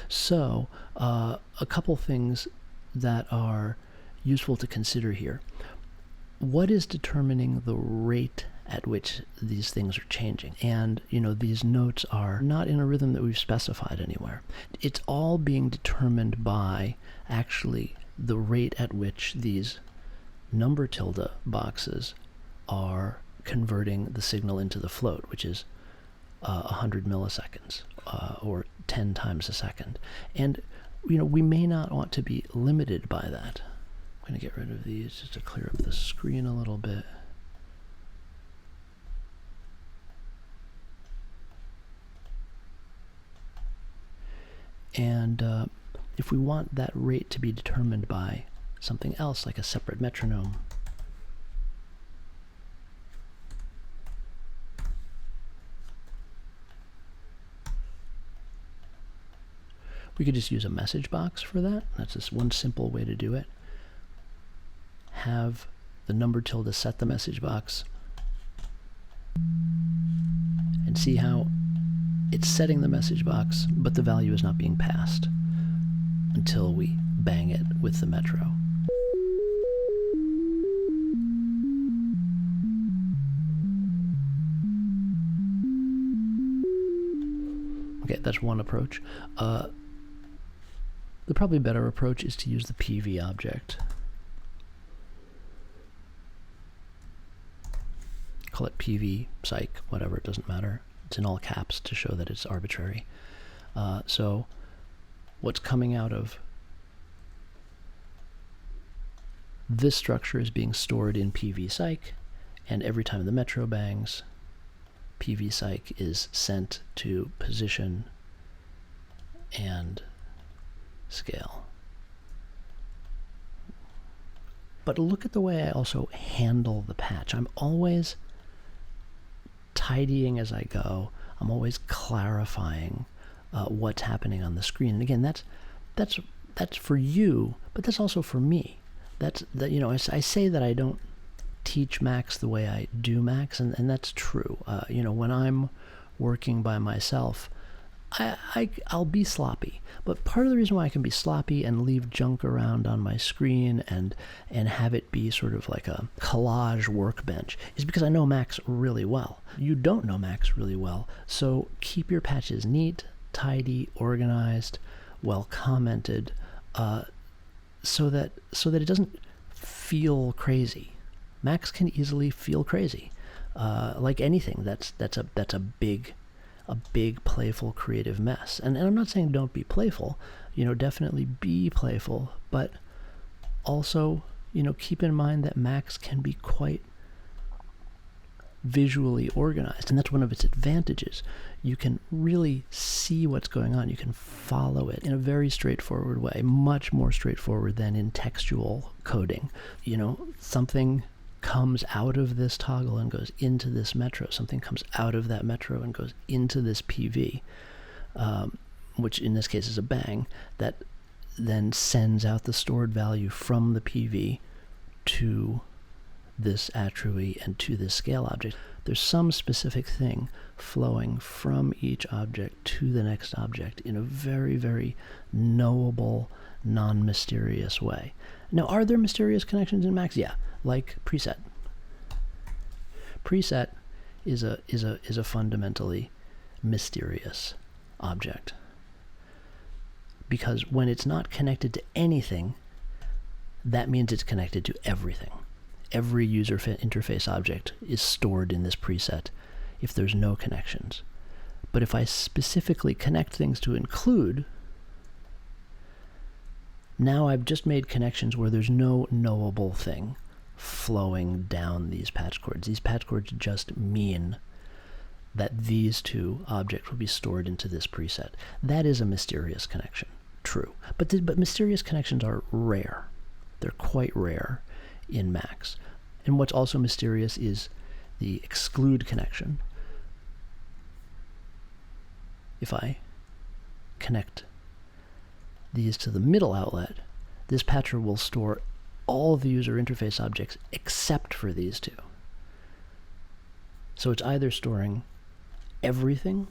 So a couple things that are useful to consider here. What is determining the rate at which these things are changing? And, these notes are not in a rhythm that we've specified anywhere. It's all being determined by actually the rate at which these number tilde boxes are converting the signal into the float, which is 100 milliseconds or 10 times a second. And, we may not want to be limited by that. I'm going to get rid of these just to clear up the screen a little bit. And if we want that rate to be determined by something else, like a separate metronome, we could just use a message box for that. That's just one simple way to do it. Have the number tilde set the message box, and see how it's setting the message box, but the value is not being passed until we bang it with the metro. Okay, that's one approach. The probably better approach is to use the PV object. Call it PV, psych, whatever, it doesn't matter. It's in all caps to show that it's arbitrary. So what's coming out of this structure is being stored in PV psych, and every time the metro bangs, PV psych is sent to position and scale. But look at the way I also handle the patch. I'm always tidying as I go. I'm always clarifying what's happening on the screen. And again, that's for you, but that's also for me. I say that I don't teach Macs the way I do Macs, and that's true. When I'm working by myself, I'll be sloppy. But part of the reason why I can be sloppy and leave junk around on my screen and have it be sort of like a collage workbench is because I know Macs really well. You don't know Macs really well, so keep your patches neat, tidy, organized, well commented, so that it doesn't feel crazy. Macs can easily feel crazy, like anything that's a big playful creative mess. And I'm not saying don't be playful, definitely be playful, but also, keep in mind that Macs can be quite visually organized, and that's one of its advantages. You can really see what's going on. You can follow it in a very straightforward way, much more straightforward than in textual coding. Something comes out of this toggle and goes into this metro. Something comes out of that metro and goes into this PV, which in this case is a bang, that then sends out the stored value from the PV to this attribute and to this scale object. There's some specific thing flowing from each object to the next object in a very, very knowable, non-mysterious way. Now, are there mysterious connections in Macs? Yeah, like preset. Preset is a fundamentally mysterious object, because when it's not connected to anything, that means it's connected to everything. Every user interface object is stored in this preset if there's no connections. But if I specifically connect things to include, now I've just made connections where there's no knowable thing flowing down these patch cords. These patch cords just mean that these two objects will be stored into this preset. That is a mysterious connection, true. But mysterious connections are rare. They're quite rare in Macs. And what's also mysterious is the exclude connection. If I connect these to the middle outlet, this patcher will store all of the user interface objects except for these two. So it's either storing everything,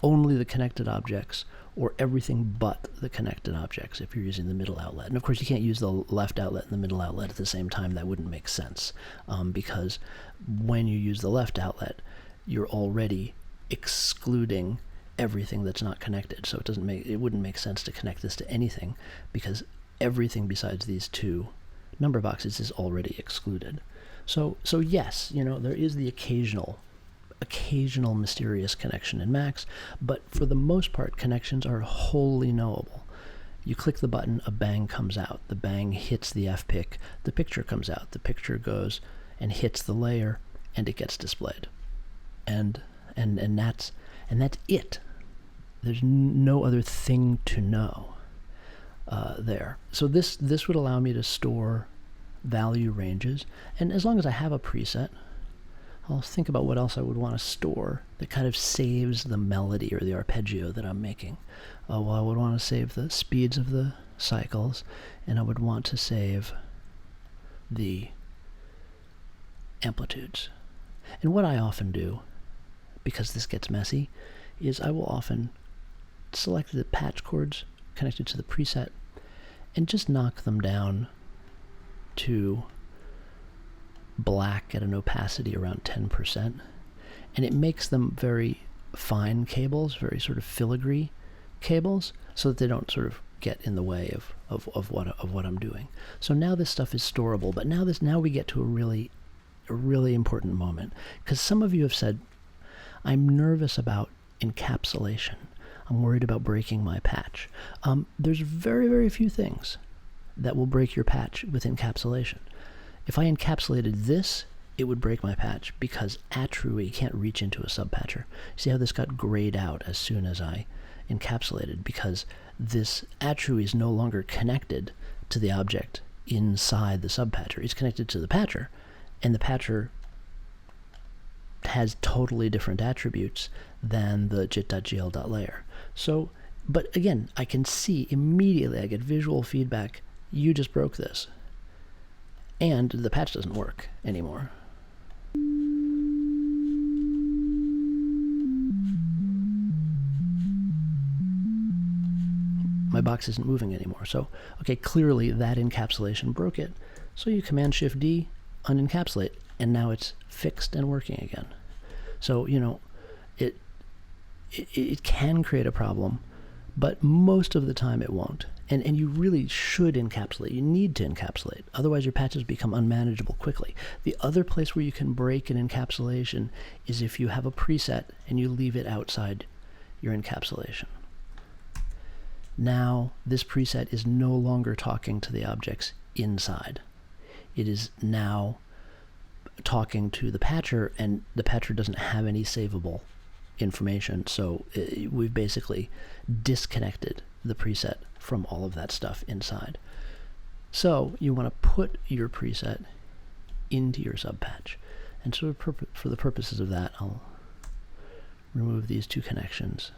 only the connected objects, or everything but the connected objects if you're using the middle outlet. And of course, you can't use the left outlet and the middle outlet at the same time. That wouldn't make sense, because when you use the left outlet, you're already excluding everything that's not connected. So it wouldn't make sense to connect this to anything, because everything besides these two number boxes is already excluded. So yes, there is the occasional mysterious connection in Macs, but for the most part, connections are wholly knowable. You click the button, a bang comes out. The bang hits the F-pick, the picture comes out. The picture goes and hits the layer, and it gets displayed. And that's it. There's no other thing to know there. So this would allow me to store value ranges, and as long as I have a preset, I'll think about what else I would want to store that kind of saves the melody or the arpeggio that I'm making. Well, I would want to save the speeds of the cycles, and I would want to save the amplitudes. And what I often do, because this gets messy, is I will often select the patch chords connected to the preset and just knock them down to black at an opacity around 10%, and it makes them very fine cables, very sort of filigree cables, so that they don't sort of get in the way of what I'm doing. So now this stuff is storable, but now we get to a really important moment, because some of you have said, I'm nervous about encapsulation. I'm worried about breaking my patch. There's very, very few things that will break your patch with encapsulation. If I encapsulated this, it would break my patch, because attrui can't reach into a subpatcher. See how this got grayed out as soon as I encapsulated, because this attrui is no longer connected to the object inside the subpatcher. It's connected to the patcher, and the patcher has totally different attributes than the jit.gl.layer. So, but again, I can see immediately, I get visual feedback, you just broke this. And the patch doesn't work anymore. My box isn't moving anymore. So, okay, clearly that encapsulation broke it. So you Command-Shift-D, unencapsulate, and now it's fixed and working again. So, it can create a problem, but most of the time it won't. And you really should encapsulate. You need to encapsulate. Otherwise, your patches become unmanageable quickly. The other place where you can break an encapsulation is if you have a preset and you leave it outside your encapsulation. Now, this preset is no longer talking to the objects inside. It is now talking to the patcher, and the patcher doesn't have any savable information. So we've basically disconnected the preset from all of that stuff inside. So you want to put your preset into your subpatch. And so for the purposes of that, I'll remove these two connections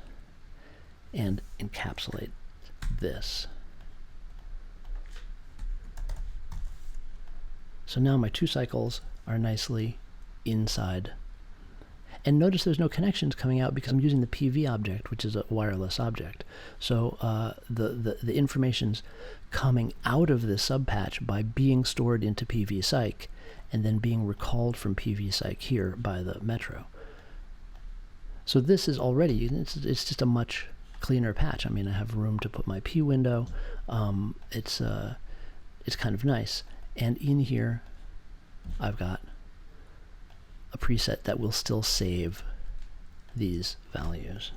and encapsulate this. So now my two cycles are nicely inside. And notice there's no connections coming out because I'm using the PV object, which is a wireless object. So the information's coming out of this subpatch by being stored into PV-Psych and then being recalled from PV-Psych here by the Metro. So this is already, it's just a much cleaner patch. I mean, I have room to put my P window. It's kind of nice. And in here, I've got a preset that will still save these values.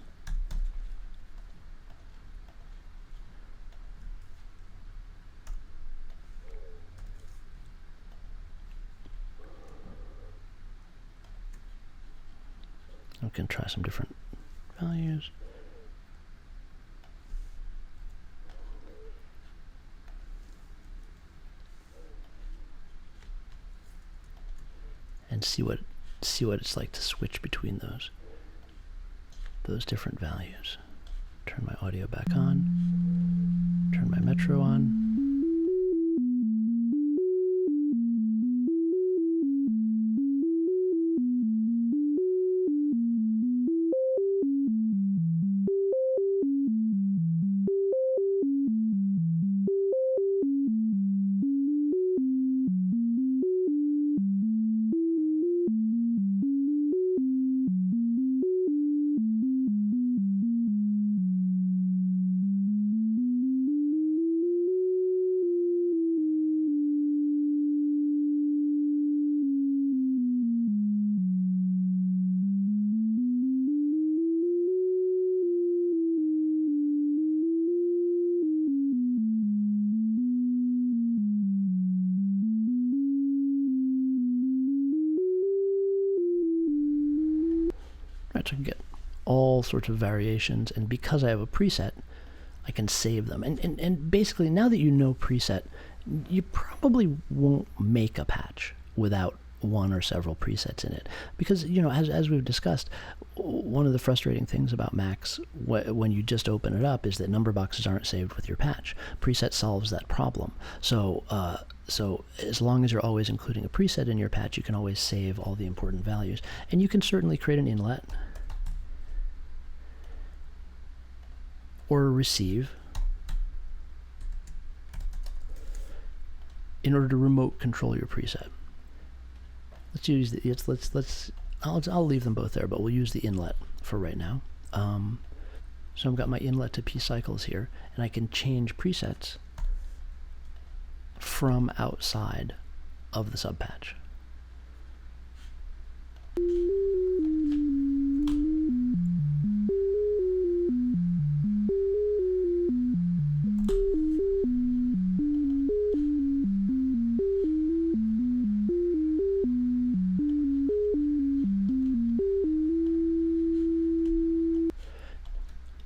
We can try some different values. And see what it's like to switch between those different values. Turn my audio back on. Turn my Metro on. Right, so I can get all sorts of variations, and because I have a preset, I can save them. And basically, now that you know preset, you probably won't make a patch without one or several presets in it. Because, as we've discussed, one of the frustrating things about Macs when you just open it up is that number boxes aren't saved with your patch. Preset solves that problem. So as long as you're always including a preset in your patch, you can always save all the important values. And you can certainly create an inlet or a receive in order to remote control your preset. Let's use the I'll leave them both there, but we'll use the inlet for right now. So I've got my inlet to P cycles here, and I can change presets from outside of the subpatch.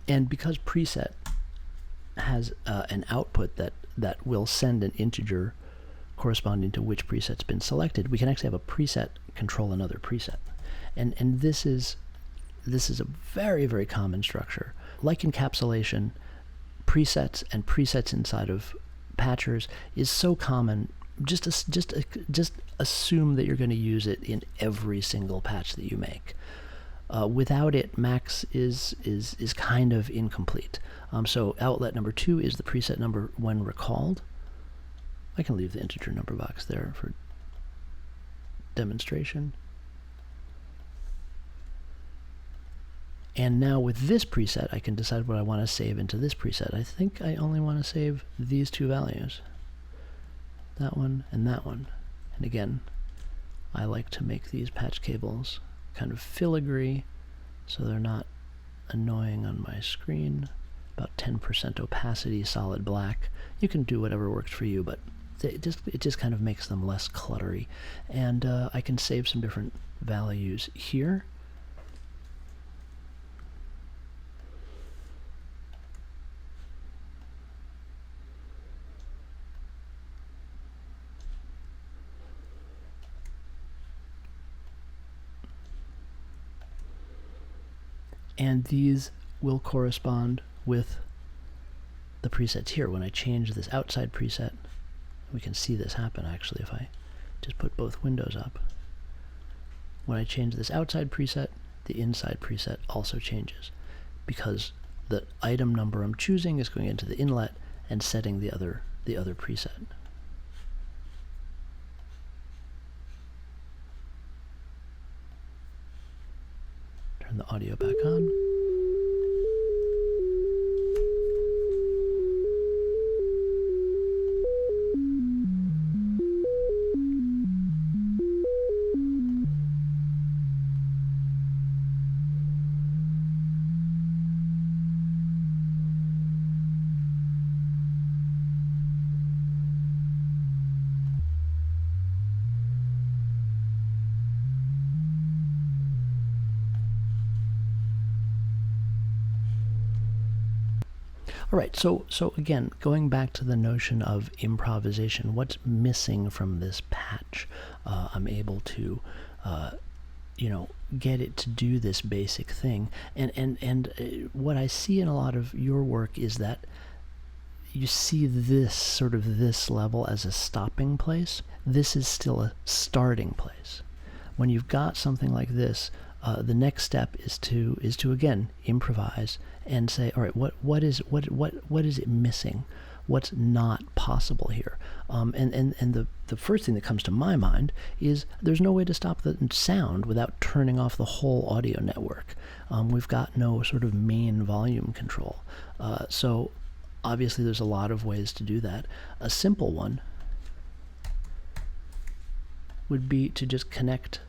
And because preset has an output that will send an integer corresponding to which preset's been selected, we can actually have a preset control another preset. And this is a very, very common structure. Like encapsulation, presets and presets inside of patchers is so common. Just assume that you're going to use it in every single patch that you make. Without it, Macs is kind of incomplete. So outlet number 2 is the preset number when recalled. I can leave the integer number box there for demonstration. And now with this preset, I can decide what I want to save into this preset. I think I only want to save these two values, that one and that one. And again, I like to make these patch cables kind of filigree so they're not annoying on my screen. About 10% opacity, solid black. You can do whatever works for you, but it just kind of makes them less cluttery. And I can save some different values here. And these will correspond with the presets here. When I change this outside preset, we can see this happen actually if I just put both windows up. When I change this outside preset, the inside preset also changes because the item number I'm choosing is going into the inlet and setting the other preset. Turn the audio back on. All right, so again, going back to the notion of improvisation, what's missing from this patch? I'm able to, get it to do this basic thing. And what I see in a lot of your work is that you see this level as a stopping place. This is still a starting place. When you've got something like this, the next step is to again improvise and say, all right, what is it missing? What's not possible here? And the first thing that comes to my mind is there's no way to stop the sound without turning off the whole audio network. We've got no sort of main volume control. So obviously there's a lot of ways to do that. A simple one would be to just connect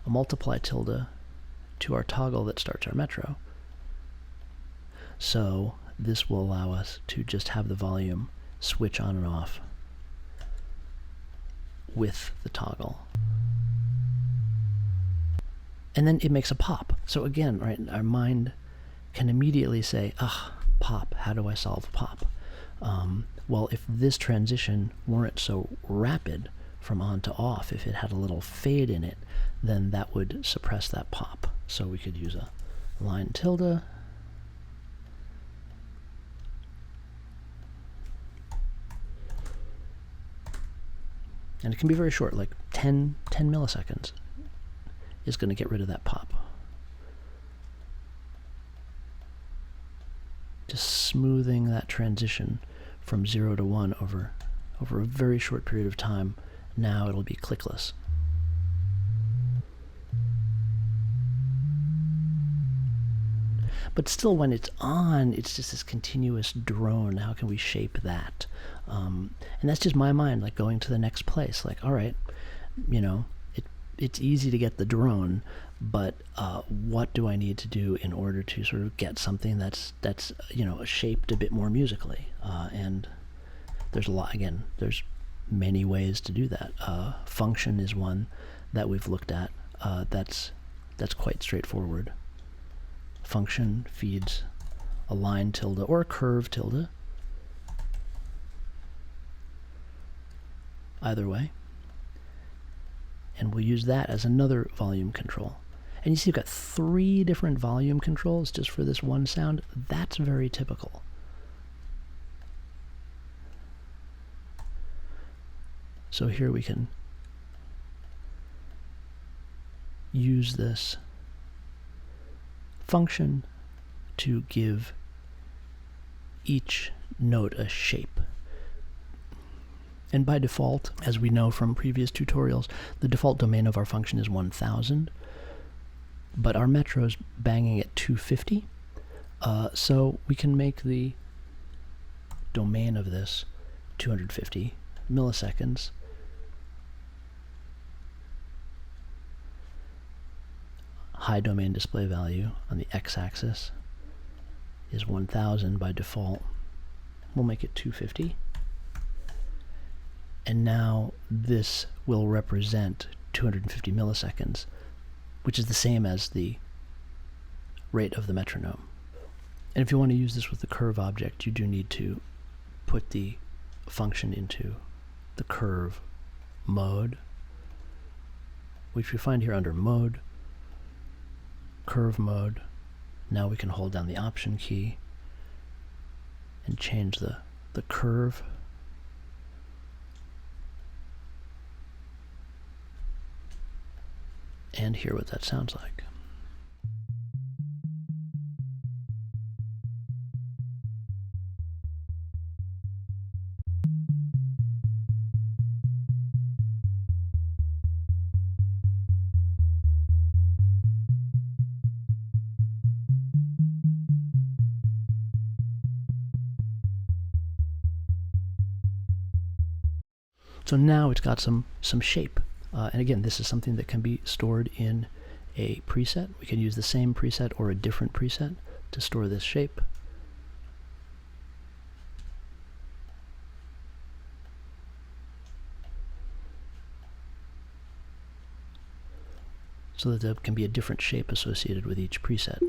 a multiply tilde to our toggle that starts our metro. So this will allow us to just have the volume switch on and off with the toggle. and then it makes a pop. So again, right, our mind can immediately say, pop, how do I solve a pop? Well, if this transition weren't so rapid from on to off, if it had a little fade in it, then that would suppress that pop. So we could use a line tilde, and it can be very short, like 10 milliseconds is going to get rid of that pop. Just smoothing that transition from 0 to 1 over a very short period of time. Now it'll be clickless. But still, when it's on, it's just this continuous drone. How can we shape that? And that's just my mind, like going to the next place. Like, all right, it's easy to get the drone, but what do I need to do in order to sort of get something that's shaped a bit more musically? And there's a lot. Again, there's many ways to do that. Function is one that we've looked at. That's quite straightforward. Function feeds a line tilde or a curve tilde. Either way. And we'll use that as another volume control. And you see, you've got 3 different volume controls just for this one sound. That's very typical. So here we can use this function to give each note a shape. And by default, as we know from previous tutorials, the default domain of our function is 1000, but our metro's banging at 250, so we can make the domain of this 250 milliseconds. High domain display value on the x-axis is 1000 by default. We'll make it 250. And now this will represent 250 milliseconds, which is the same as the rate of the metronome. And if you want to use this with the curve object, you do need to put the function into the curve mode, which we find here under mode, curve mode. Now we can hold down the option key and change the curve. And hear what that sounds like. So now it's got some shape. And again, this is something that can be stored in a preset. We can use the same preset or a different preset to store this shape. So that there can be a different shape associated with each preset.